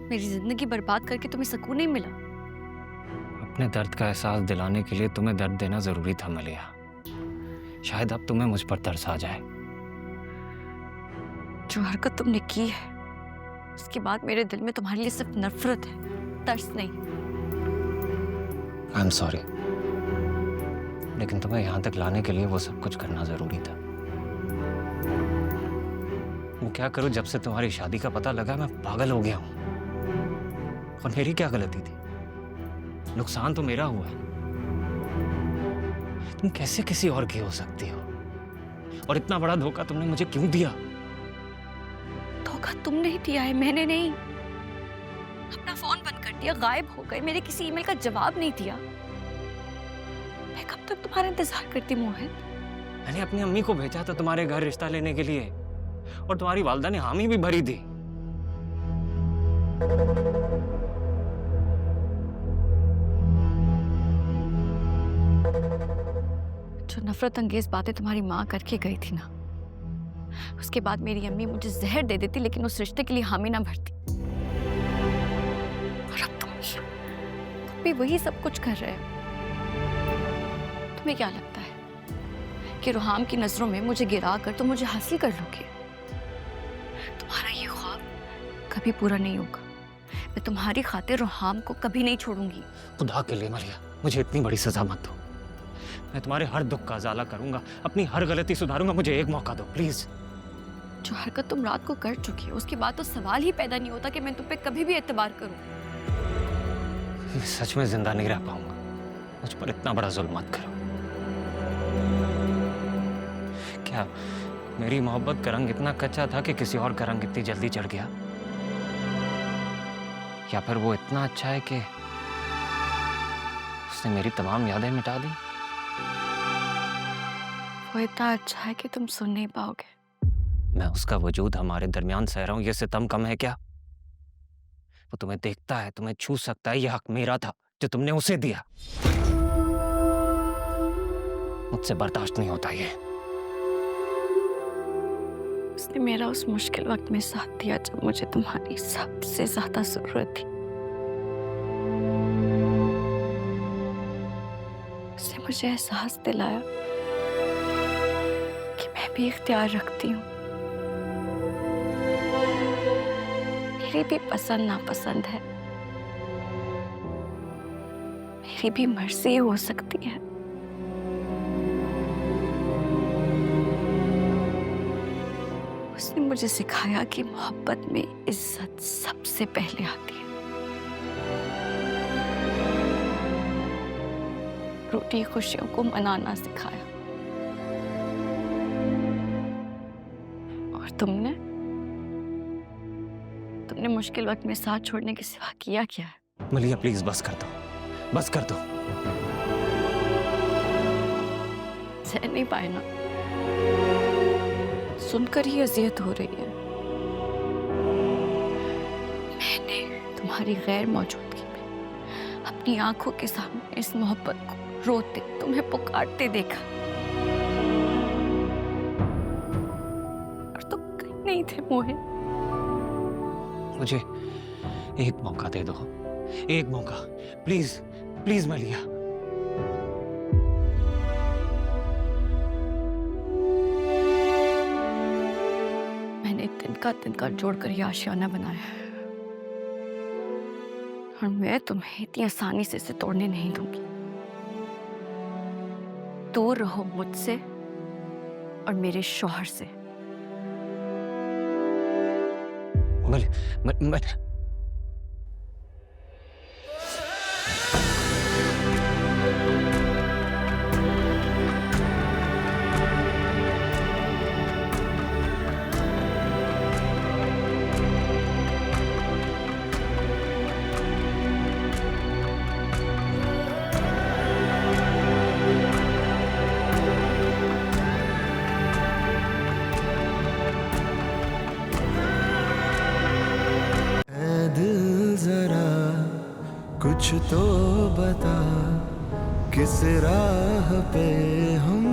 मेरी जिंदगी बर्बाद करके तुम्हें सुकून नहीं मिला? अपने दर्द का एहसास दिलाने के लिए तुम्हें दर्द देना जरूरी था मलिया। शायद अब तुम्हें मुझ पर तरस आ जाए। जो हरकत तुमने की है उसके बाद मेरे दिल में तुम्हारे लिए सिर्फ नफरत है, तरस नहीं। आई एम सॉरी, लेकिन तुम्हें यहाँ तक लाने के लिए वो सब कुछ करना जरूरी था। वो क्या करूं, जब से तुम्हारी शादी का पता लगा मैं पागल हो गया हूं। और मेरी क्या गलती थी? नुकसान तो मेरा हुआ है। तुम कैसे किसी और की हो सकती हो? और इतना बड़ा धोखा तुमने मुझे क्यों दिया? धोखा तुमने ही दिया है, मैंने नहीं। अपना फोन बंद कर दिया, गायब हो गए, मेरे किसी ईमेल का जवाब नहीं दिया। मैं कब तक तुम्हारा इंतजार करती मोहित? मैंने अपनी अम्मी को भेजा था तुम्हारे घर रिश्ता लेने के लिए, और तुम्हारी वालदा ने हामी भी भरी थी। जो नफरत अंगेज बातें तुम्हारी माँ करके गई थी ना, उसके बाद मेरी अम्मी मुझे जहर दे देती लेकिन उस रिश्ते के लिए हामी ना भरती। और अब तुम भी वही सब कुछ कर रहे हो। तुम्हें क्या लगता है कि रुहाम की नजरों में मुझे गिरा कर तुम मुझे हासिल कर लोगे? तुम्हारा ये ख्वाब कभी पूरा नहीं होगा। मैं तुम्हारी खातिर रुहाम को कभी नहीं छोड़ूंगी। खुदा के लिए मलिया, मुझे इतनी बड़ी सजा मत दो। मैं तुम्हारे हर दुख का उजाला करूंगा, अपनी हर गलती सुधारूंगा। मुझे एक मौका दो प्लीज। जो हरकत तुम रात को कर चुकी हो उसके बाद तो सवाल ही पैदा नहीं होता कि मैं तुम पे कभी भी एतबार करूं। मैं सच में जिंदा नहीं रह पाऊंगा। मुझ पर इतना बड़ा जुल्म मत करो। क्या मेरी मोहब्बत का रंग इतना कच्चा था कि किसी और का रंग इतनी जल्दी चढ़ गया? या फिर वो इतना अच्छा है कि उसने मेरी तमाम यादें मिटा दी? वो इतना अच्छा है कि तुम सुन नहीं पाओगे। मैं उसका वजूद हमारे दरमियान सह रहा हूं, ये सितम कम है क्या? वो तुम्हें देखता है, तुम्हें छू सकता है, यह हक मेरा था जो तुमने उसे दिया। मुझसे बर्दाश्त नहीं होता ये। उसने मेरा उस मुश्किल वक्त में साथ दिया जब मुझे तुम्हारी सबसे ज्यादा जरूरत थी। उसने मुझे एहसास दिलाया कि मैं भी इख्तियार रखती हूँ। मेरी भी पसंद नापसंद है, मेरी भी मर्जी हो सकती है। उसने मुझे सिखाया कि मोहब्बत में इज्जत सबसे पहले आती है। रूठी खुशियों को मनाना सिखाया। और तुमने मुश्किल वक्त में साथ छोड़ने के सिवा किया क्या है? मलिया प्लीज बस कर दो, बस कर दो। सह नहीं पाए ना, सुनकर ही अजियत हो रही है। मैंने तुम्हारी गैर मौजूदगी में अपनी आंखों के सामने इस मोहब्बत को रोते, तुम्हें पुकारते देखा। और तुम कहीं नहीं थे मोहित। मुझे एक मौका दे दो, एक मौका प्लीज, प्लीज मलिया। मैंने तिनका जोड़कर ये आशियाना बनाया है और मैं तुम्हें इतनी आसानी से इसे तोड़ने नहीं दूंगी। दूर रहो मुझसे और मेरे शौहर से। मैं कुछ तो बता, किस राह पे हम